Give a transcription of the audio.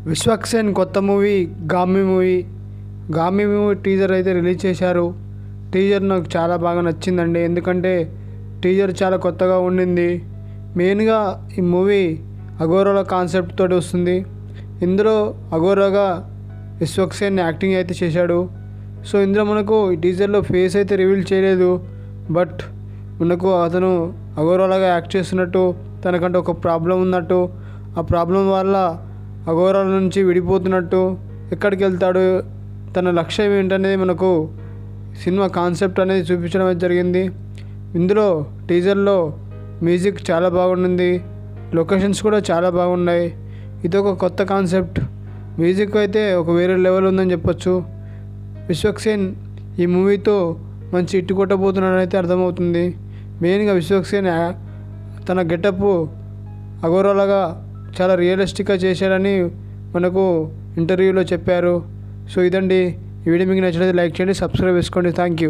విశ్వక్సేన్ కొత్త movie Gaami movie teaser అయితే release చేశారు. టీజర్ నాకు చాలా బాగా నచ్చిందండి. ఎందుకంటే టీజర్ చాలా కొత్తగా ఉండింది. మెయిన్గా ఈ మూవీ అఘోరాల కాన్సెప్ట్ తోటి వస్తుంది. ఇందులో అఘోరాగా విశ్వక్సేన్ యాక్టింగ్ అయితే చేశాడు. సో ఇందులో మనకు ఈ టీజర్లో ఫేస్ అయితే రివీల్ చేయలేదు. బట్ మనకు అతను అఘోరాలాగా యాక్ట్ చేస్తున్నట్టు, తనకంటే ఒక ప్రాబ్లం ఉన్నట్టు, ఆ ప్రాబ్లం వల్ల అఘోరాల నుంచి విడిపోతున్నట్టు, ఎక్కడికి వెళ్తాడు, తన లక్ష్యం ఏంటనేది మనకు సినిమా కాన్సెప్ట్ అనేది చూపించడం అయితే జరిగింది. ఇందులో టీజర్లో మ్యూజిక్ చాలా బాగుంది, లొకేషన్స్ కూడా చాలా బాగున్నాయి. ఇది ఒక కొత్త కాన్సెప్ట్. మ్యూజిక్ అయితే ఒక వేరే లెవెల్ ఉందని చెప్పొచ్చు. విశ్వక్సేన్ ఈ మూవీతో మంచి హిట్ కొట్టబోతున్నాడని అయితే అర్థమవుతుంది. మెయిన్గా విశ్వక్సేన్ తన గెటప్ అఘోరాలాగా చాలా రియలిస్టిక్గా చేశాడని మనకు ఇంటర్వ్యూలో చెప్పారు. సో ఇదండి ఈ వీడియో. మీకు నచ్చినట్లయితే లైక్ చేయండి, సబ్స్క్రైబ్ చేసుకోండి. Thank you.